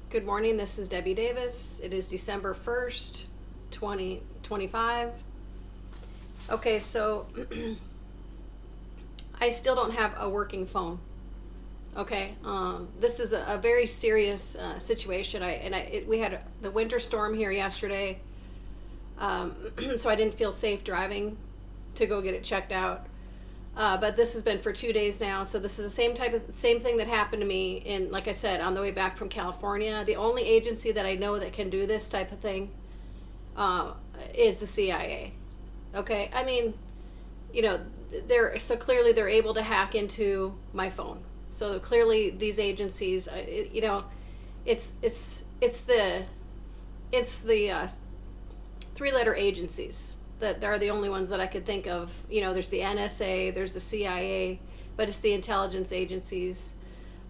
Good morning, this is Debbie Davis. It is December 1st, 2025. Okay, so I still don't have a working phone. Okay, this is a very serious situation. We had the winter storm here yesterday, so I didn't feel safe driving to go get it checked out. But this has been for 2 days now. So this is the same thing that happened to me in, like I said, on the way back from California. The only agency that I know that can do this type of thing is the CIA. Okay, I mean, you know, clearly they're able to hack into my phone. So clearly these agencies, it's the three-letter agencies that are the only ones that I could think of. There's the NSA, there's the CIA, but it's the intelligence agencies.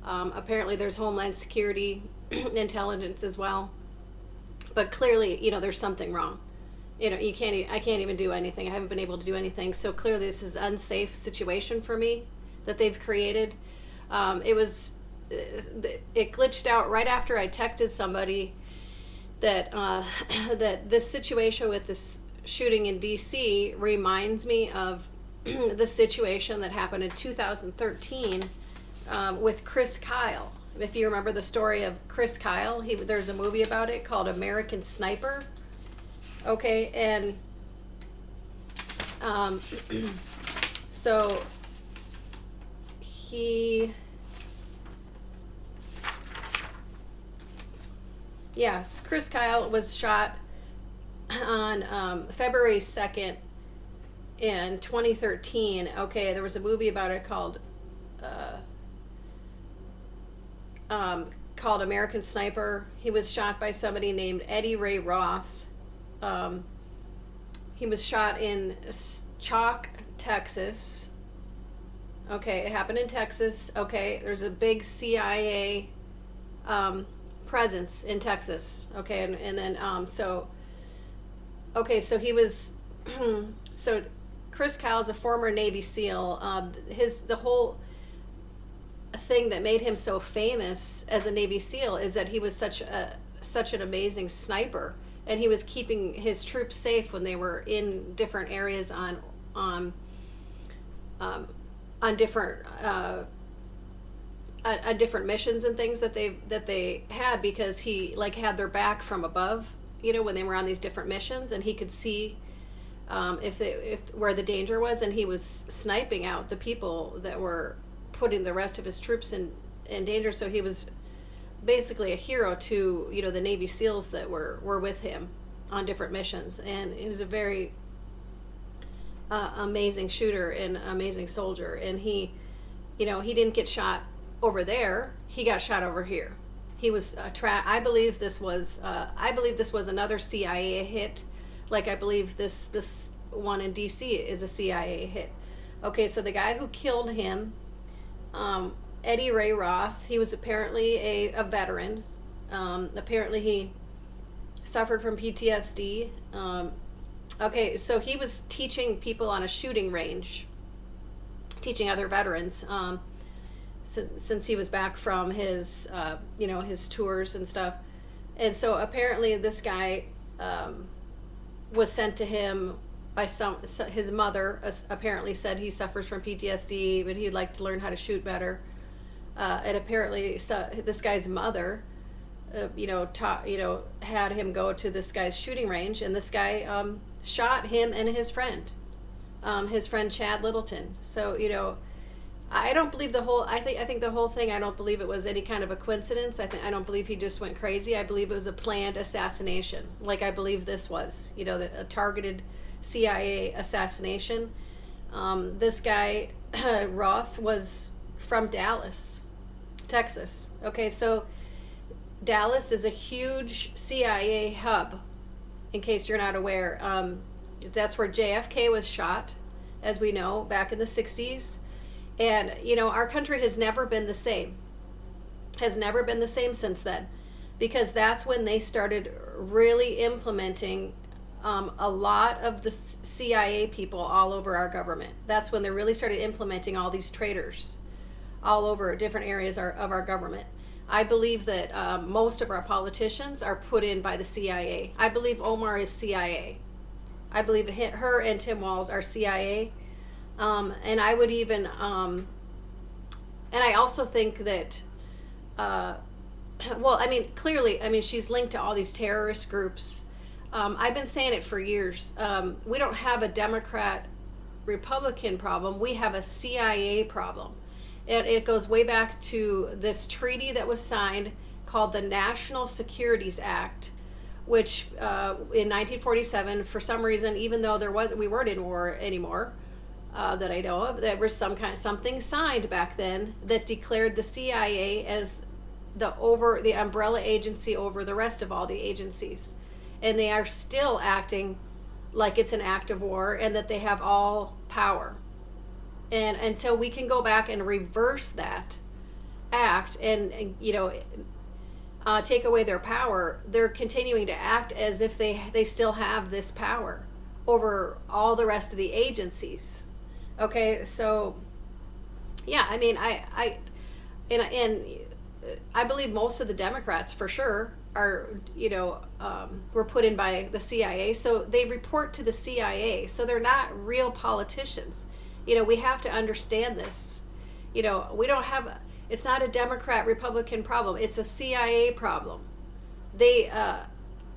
Apparently there's Homeland Security intelligence as well. But clearly, there's something wrong. I can't even do anything. I haven't been able to do anything. So clearly this is an unsafe situation for me that they've created. It glitched out right after I texted somebody that that this situation with this shooting in DC reminds me of the situation that happened in 2013 with Chris Kyle. If you remember the story of Chris Kyle, there's a movie about it called American Sniper. Okay, and so Chris Kyle was shot on February 2nd in 2013. Okay, there was a movie about it called American Sniper. He was shot by somebody named Eddie Ray Roth. He was shot in Chalk, Texas. Okay, it happened in Texas. Okay, there's a big CIA presence in Texas. Okay, and then so he was so Chris Kyle is a former Navy SEAL. The whole thing that made him so famous as a Navy SEAL is that he was such an amazing sniper, and he was keeping his troops safe when they were in different areas on different missions and things that they had, because he had their back from above, when they were on these different missions, and he could see where the danger was, and he was sniping out the people that were putting the rest of his troops in danger. So he was basically a hero to the Navy SEALs that were with him on different missions, and he was a very amazing shooter and amazing soldier. And he didn't get shot over there; he got shot over here. He was I believe this was another CIA hit. Like, I believe this one in DC is a CIA hit. Okay, so the guy who killed him, Eddie Ray Roth, he was apparently a veteran. Apparently he suffered from PTSD. Okay, so he was teaching people on a shooting range, teaching other veterans, since he was back from his his tours and stuff. And so apparently this guy was sent to him by his mother. Apparently said he suffers from PTSD, but he'd like to learn how to shoot better. And apparently this guy's mother had him go to this guy's shooting range, and this guy shot him and his friend Chad Littleton. So I don't believe I think the whole thing, I don't believe it was any kind of a coincidence. I don't believe he just went crazy. I believe it was a planned assassination, like I believe this was, a targeted CIA assassination. This guy Roth was from Dallas, Texas. Okay, so Dallas is a huge CIA hub, in case you're not aware. That's where JFK was shot, as we know, back in the 60s. And, our country has never been the same. Has never been the same since then. Because that's when they started really implementing a lot of the CIA people all over our government. That's when they really started implementing all these traitors all over different areas of our government. I believe that most of our politicians are put in by the CIA. I believe Omar is CIA. I believe her and Tim Walz are CIA. And I would even, and I also think that, well, I mean, clearly, I mean, she's linked to all these terrorist groups. I've been saying it for years. We don't have a Democrat Republican problem, we have a CIA problem. And it goes way back to this treaty that was signed called the National Securities Act, which in 1947, for some reason, even though we weren't in war anymore, that I know of, there was something signed back then that declared the CIA as the umbrella agency over the rest of all the agencies, and they are still acting like it's an act of war and that they have all power. And until we can go back and reverse that act and take away their power, they're continuing to act as if they still have this power over all the rest of the agencies. Okay, so yeah, I mean, and I believe most of the Democrats for sure are, were put in by the CIA, so they report to the CIA, so they're not real politicians. We have to understand this. We don't have, it's not a Democrat Republican problem, it's a CIA problem. They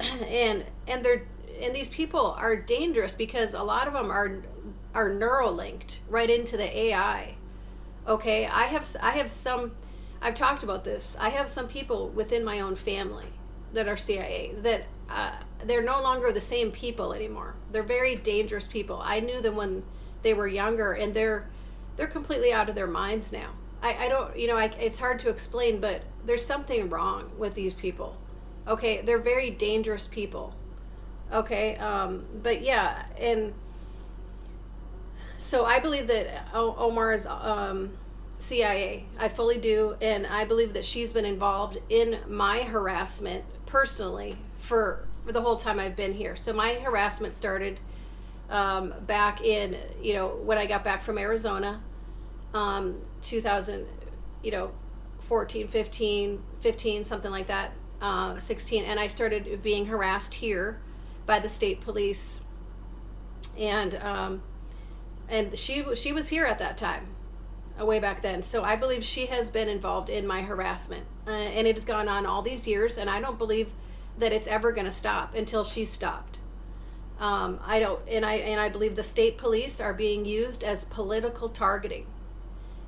and these people are dangerous because a lot of them are neuralinked right into the AI. Okay, I have some, I've talked about this. I have some people within my own family that are CIA that they're no longer the same people anymore. They're very dangerous people. I knew them when they were younger, and they're completely out of their minds now. I don't, it's hard to explain, but there's something wrong with these people. Okay, they're very dangerous people. Okay, but yeah, and so I believe that Omar's CIA. I fully do, and I believe that she's been involved in my harassment personally for the whole time I've been here. So my harassment started back in, when I got back from Arizona, 2000, 14, 15, something like that, 16, and I started being harassed here by the state police, and she was here at that time, way back then. So I believe she has been involved in my harassment, and it has gone on all these years, and I don't believe that it's ever going to stop until she's stopped. I believe the state police are being used as political targeting,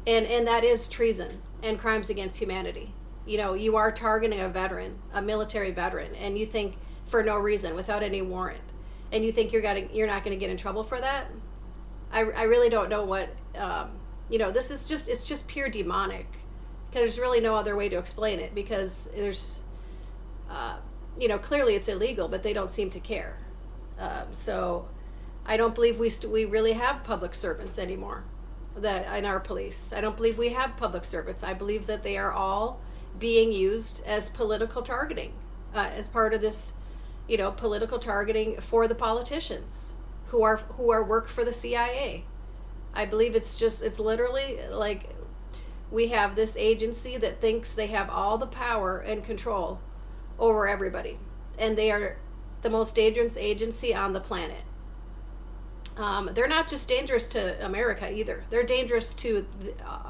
and that is treason and crimes against humanity. You are targeting a veteran, a military veteran, and you think for no reason, without any warrant, and you think you're not going to get in trouble for that. I really don't know what this is. It's just pure demonic, because there's really no other way to explain it, because there's clearly it's illegal, but they don't seem to care. So I don't believe we really have public servants anymore that in our police. I don't believe we have public servants. I believe that they are all being used as political targeting, as part of this, political targeting for the politicians who are work for the CIA. I believe it's literally like we have this agency that thinks they have all the power and control over everybody, and they are the most dangerous agency on the planet. They're not just dangerous to America either. They're dangerous to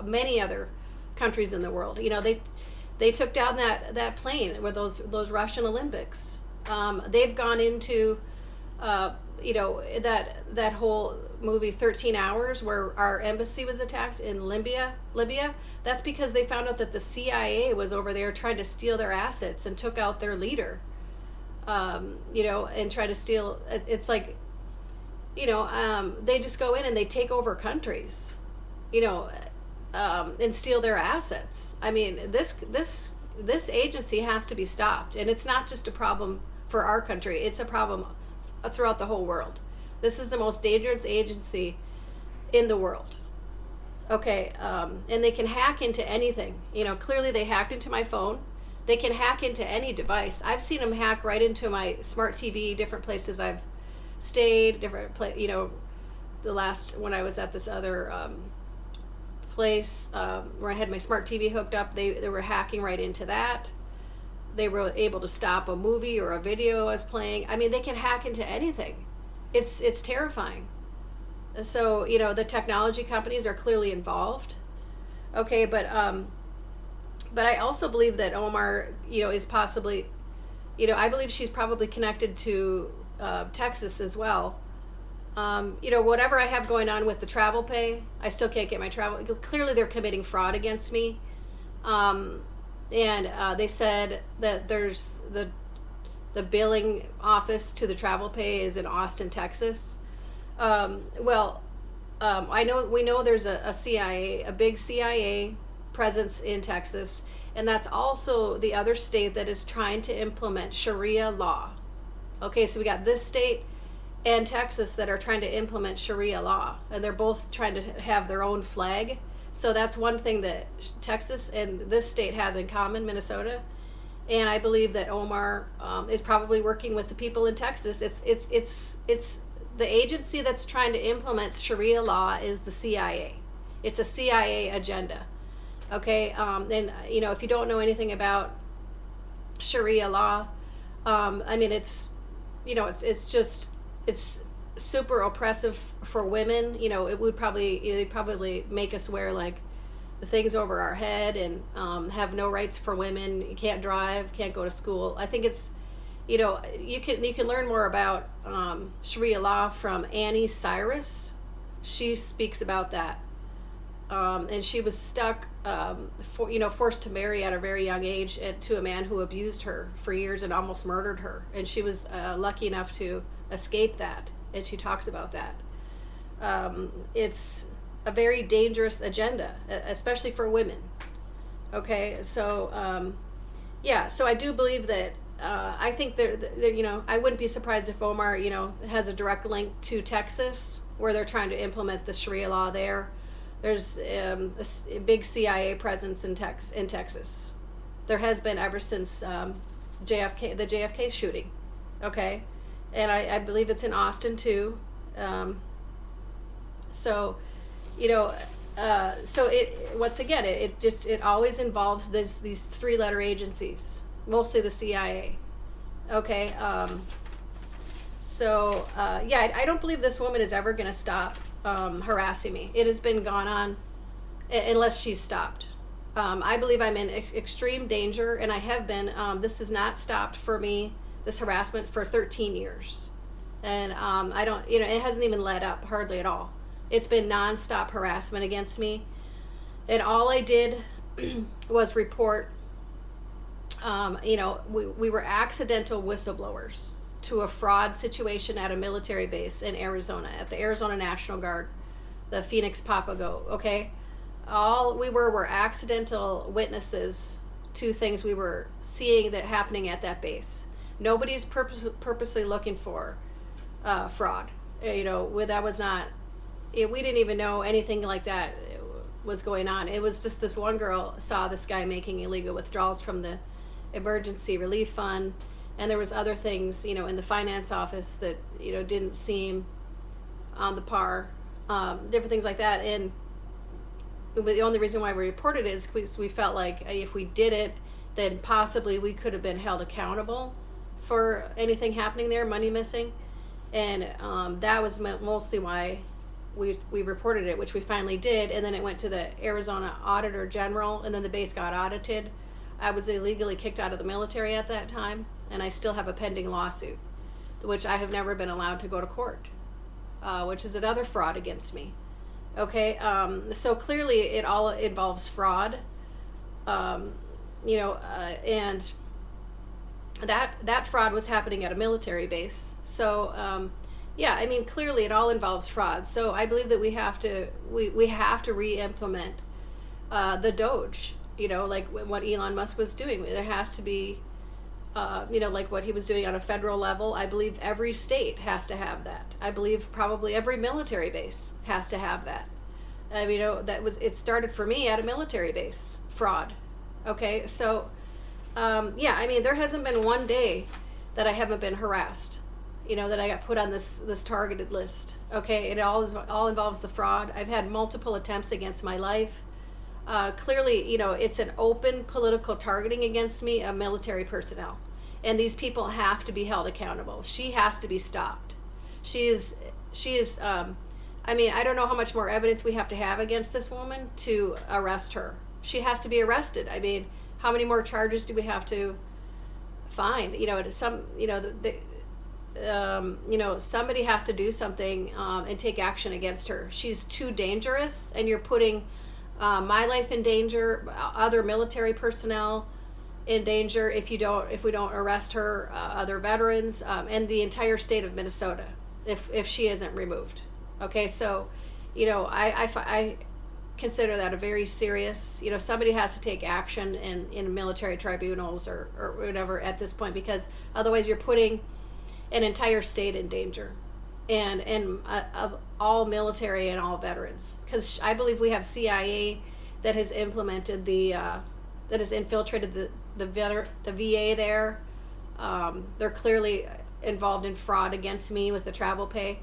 many other countries in the world. They took down that plane with those Russian Olympics. They've gone into that whole movie 13 Hours, where our embassy was attacked in Libya. That's because they found out that the CIA was over there trying to steal their assets and took out their leader. And try to steal. It's like, they just go in and they take over countries, and steal their assets. I mean, this agency has to be stopped, and it's not just a problem for our country. It's a problem throughout the whole world. This is the most dangerous agency in the world. Okay, and they can hack into anything. Clearly they hacked into my phone. They can hack into any device. I've seen them hack right into my smart TV, different places I've stayed, when I was at this other place where I had my smart TV hooked up. They were hacking right into that. They were able to stop a movie or a video I was playing. I mean, they can hack into anything. It's terrifying. So, the technology companies are clearly involved. Okay, but I also believe that Omar, is possibly, I believe she's probably connected to Texas as well. Whatever I have going on with the travel pay, I still can't get my travel. Clearly, they're committing fraud against me. And they said that there's the billing office to the travel pay is in Austin, Texas. We know there's a big CIA presence in Texas, and that's also the other state that is trying to implement Sharia law. Okay, so we got this state and Texas that are trying to implement Sharia law, and they're both trying to have their own flag. So that's one thing that Texas and this state has in common, Minnesota. And I believe that Omar is probably working with the people in Texas. It's the agency that's trying to implement Sharia law is the CIA. It's a CIA agenda. Okay, and if you don't know anything about Sharia law, it's super oppressive for women. They'd probably make us wear like the things over our head and have no rights for women. You can't drive, can't go to school. I think it's, you can learn more about Sharia law from Annie Cyrus. She speaks about that, and she was stuck, forced to marry at a very young age to a man who abused her for years and almost murdered her. And she was lucky enough to escape that, and she talks about that. It's a very dangerous agenda, especially for women. Okay, so so I do believe that. I think I wouldn't be surprised if Omar, has a direct link to Texas, where they're trying to implement the Sharia law there. There's a big CIA presence in Texas. There has been ever since the JFK shooting. Okay, and I believe it's in Austin too. So it always involves these three-letter agencies. Mostly the CIA. Okay. I don't believe this woman is ever going to stop harassing me. It has been gone on unless she's stopped. I believe I'm in extreme danger, and I have been. This has not stopped for me, this harassment, for 13 years. And I don't, it hasn't even let up hardly at all. It's been nonstop harassment against me. And all I did was report. We were accidental whistleblowers to a fraud situation at a military base in Arizona, at the Arizona National Guard, the Phoenix Papago, okay? All we were accidental witnesses to things we were seeing that happening at that base. Nobody's purposely looking for fraud. That was not, we didn't even know anything like that was going on. It was just this one girl saw this guy making illegal withdrawals from the emergency relief fund, and there was other things in the finance office that didn't seem on the par, different things like that. And the only reason why we reported it is because we felt like if we did it, then possibly we could have been held accountable for anything happening there, money missing. And that was mostly why we reported it, which we finally did. And then it went to the Arizona Auditor General, and then the base got audited. I was illegally kicked out of the military at that time, and I still have a pending lawsuit, which I have never been allowed to go to court, which is another fraud against me. Okay, so clearly it all involves fraud, and that fraud was happening at a military base. So clearly it all involves fraud. So I believe that we have to re-implement the Doge. Like what Elon Musk was doing. There has to be, like what he was doing on a federal level. I believe every state has to have that. I believe probably every military base has to have that. It started for me at a military base, fraud. Okay, so, there hasn't been one day that I haven't been harassed. that I got put on this targeted list. Okay, it all involves the fraud. I've had multiple attempts against my life. Clearly, it's an open political targeting against me of military personnel, and these people have to be held accountable. She has to be stopped. She is. I don't know how much more evidence we have to have against this woman to arrest her. She has to be arrested. I mean, how many more charges do we have to find? Somebody has to do something and take action against her. She's too dangerous, and you're putting my life in danger, other military personnel in danger if we don't arrest her, other veterans, and the entire state of Minnesota if she isn't removed. Okay, so I consider that a very serious. Somebody has to take action in military tribunals or whatever at this point, because otherwise you're putting an entire state in danger, and all military and all veterans, because I believe we have CIA that has implemented that has infiltrated the VA there. They're clearly involved in fraud against me with the travel pay.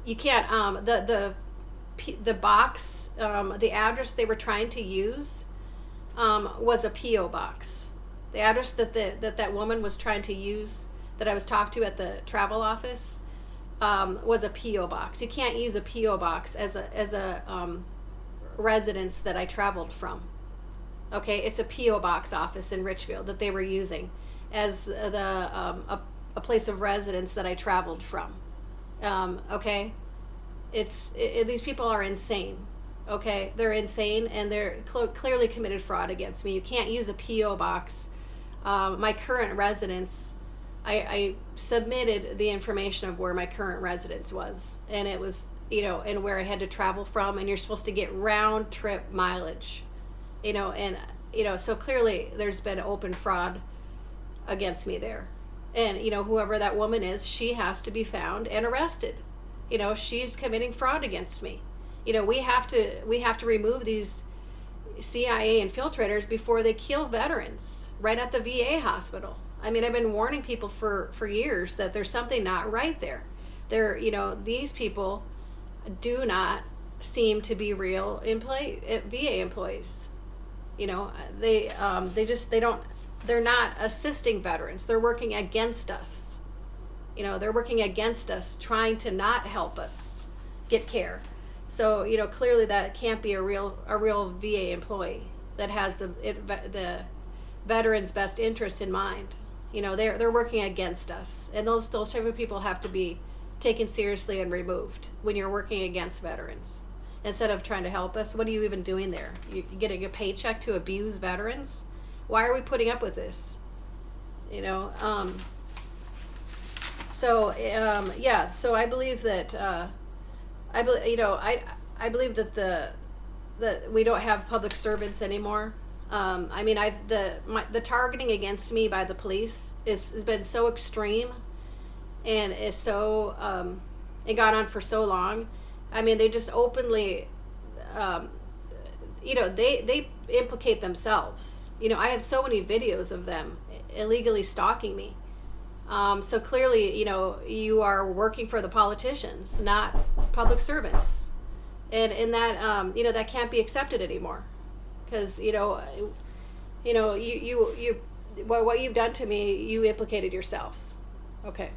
You can't the box, the address they were trying to use was a PO box. The address that woman was trying to use, that I was talked to at the travel office, was a PO box. You can't use a PO box as a residence that I traveled from. Okay, it's a PO box office in Richfield that they were using as a place of residence that I traveled from. Okay, these people are insane. Okay, they're insane, and they're clearly committed fraud against me. You can't use a PO box. My current residence, I submitted the information of where my current residence was, and it was and where I had to travel from, and you're supposed to get round trip mileage, so clearly there's been open fraud against me there. And whoever that woman is, she has to be found and arrested. She's committing fraud against me. We have to remove these CIA infiltrators before they kill veterans right at the VA hospital. I've been warning people for years that there's something not right there. These people do not seem to be real VA employees. They're not assisting veterans. They're working against us. They're working against us, trying to not help us get care. So, clearly that can't be a real VA employee that has the veterans' best interest in mind. They're working against us, and those type of people have to be taken seriously and removed when you're working against veterans. Instead of trying to help us, what are you even doing there? You getting a paycheck to abuse veterans? Why are we putting up with this? So I believe that I believe that we don't have public servants anymore. The targeting against me by the police has been so extreme, and is so it gone on for so long. They just openly, they implicate themselves. I have so many videos of them illegally stalking me. So clearly, you are working for the politicians, not public servants, and that that can't be accepted anymore, because what you've done to me, you implicated yourselves. Okay.